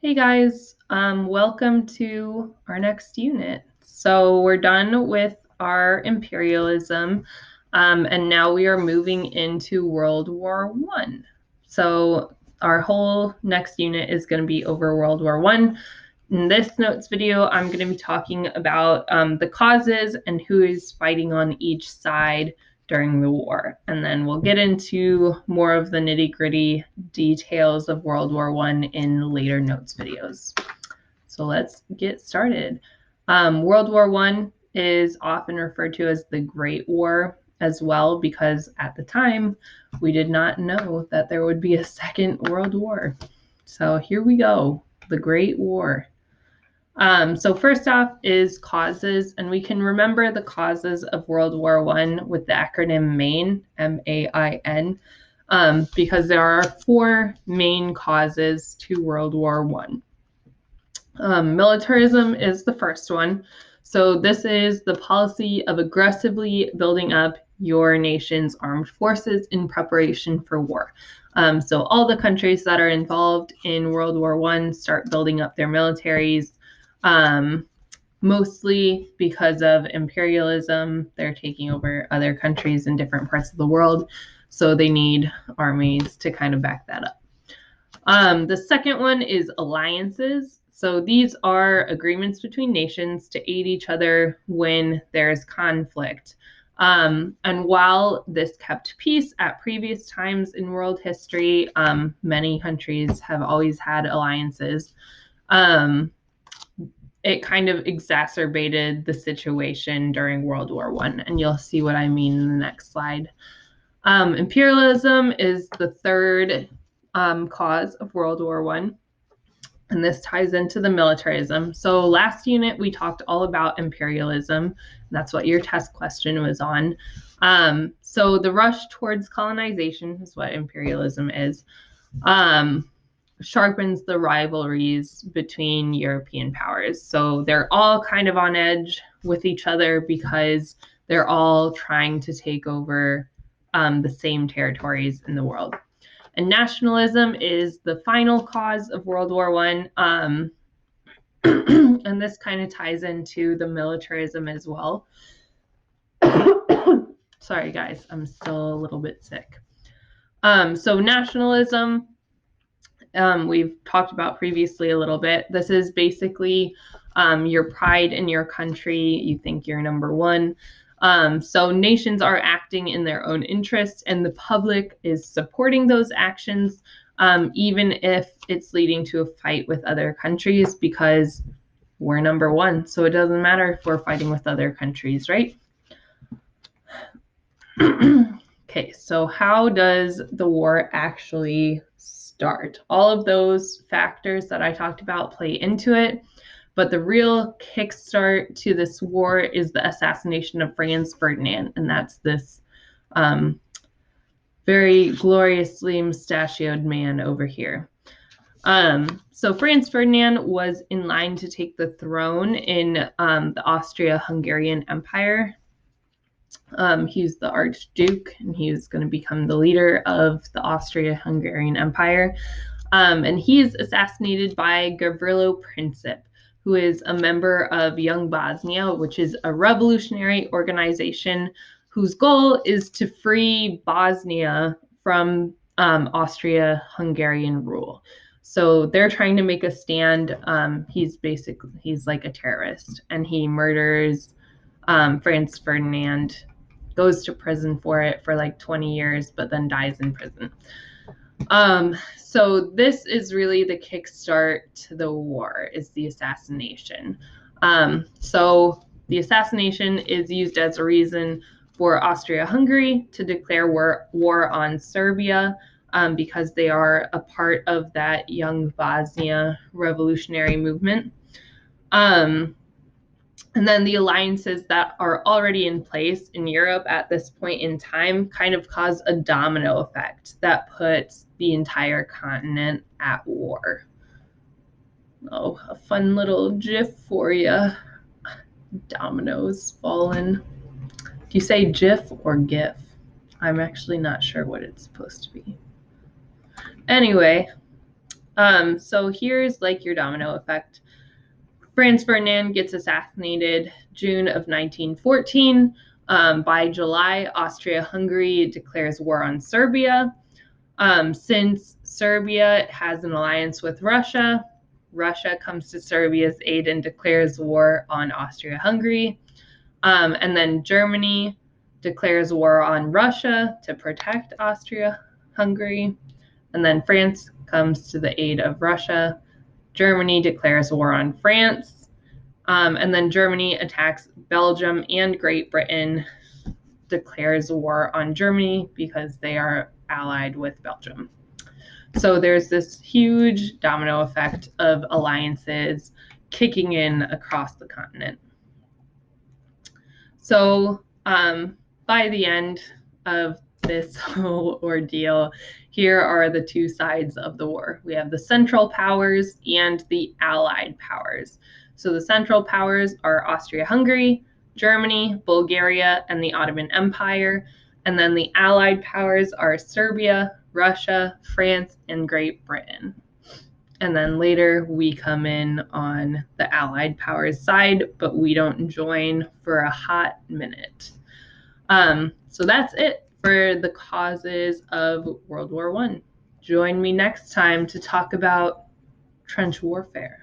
Hey guys, welcome to our next unit. So we're done with our imperialism, and now we are moving into World War One. So our whole next unit is going to be over World War One. In this notes video, I'm going to be talking about the causes and who is fighting on each side during the war. And then we'll get into more of the nitty-gritty details of World War I in later notes videos. So let's get started. World War I is often referred to as the Great War as well, because at the time we did not know that there would be a second World War. So here we go, the Great War. So first off is causes, and we can remember the causes of World War I with the acronym MAIN, M-A-I-N, because there are four main causes to World War I. Militarism is the first one. So this is the policy of aggressively building up your nation's armed forces in preparation for war. So all the countries that are involved in World War I start building up their militaries, mostly because of imperialism. They're taking over other countries in different parts of the world, so they need armies to kind of back that up. The second one is alliances. So these are agreements between nations to aid each other when there's conflict. And while this kept peace at previous times in world history, many countries have always had alliances. It kind of exacerbated the situation during World War I, and you'll see what I mean in the next slide. Imperialism is the third cause of World War I, and this ties into the militarism. So last unit, we talked all about imperialism. That's what your test question was on. So the rush towards colonization is what imperialism is. Sharpens the rivalries between European powers. So they're all kind of on edge with each other because they're all trying to take over the same territories in the world. And nationalism is the final cause of World War I. And this kind of ties into the militarism as well. Sorry, guys, I'm still a little bit sick. So nationalism, we've talked about previously a little bit. This is basically your pride in your country. You think you're number one. So nations are acting in their own interests, and the public is supporting those actions, even if it's leading to a fight with other countries, because we're number one. So it doesn't matter if we're fighting with other countries, right? Okay, so how does the war actually start? All of those factors that I talked about play into it, but the real kickstart to this war is the assassination of Franz Ferdinand, and that's this very gloriously mustachioed man over here. So Franz Ferdinand was in line to take the throne in the Austria-Hungarian Empire. He's the Archduke, and he's going to become the leader of the Austria-Hungarian Empire. And he is assassinated by Gavrilo Princip, who is a member of Young Bosnia, which is a revolutionary organization whose goal is to free Bosnia from Austria-Hungarian rule. So they're trying to make a stand. He's like a terrorist, and he murders Franz Ferdinand, goes to prison for it for like 20 years, but then dies in prison. So this is really the kickstart to the war, is the assassination. So the assassination is used as a reason for Austria-Hungary to declare war on Serbia, because they are a part of that Young Bosnia revolutionary movement. And then the alliances that are already in place in Europe at this point in time kind of cause a domino effect that puts the entire continent at war. Oh, a fun little GIF for you. Dominoes falling. Do you say GIF or GIF? I'm actually not sure what it's supposed to be. Anyway, So here's like your domino effect. Franz Ferdinand gets assassinated June of 1914. By July, Austria-Hungary declares war on Serbia. Since Serbia has an alliance with Russia, Russia comes to Serbia's aid and declares war on Austria-Hungary. And then Germany declares war on Russia to protect Austria-Hungary. And then France comes to the aid of Russia. Germany declares war on France. And then Germany attacks Belgium and Great Britain, declares war on Germany because they are allied with Belgium. So there's this huge domino effect of alliances kicking in across the continent. So by the end of this whole ordeal, here are the two sides of the war. We have the Central Powers and the Allied Powers. So the Central Powers are Austria-Hungary, Germany, Bulgaria, and the Ottoman Empire. And then the Allied Powers are Serbia, Russia, France, and Great Britain. And then later we come in on the Allied powers side, but we don't join for a hot minute. So that's it for the causes of World War I. Join me next time to talk about trench warfare.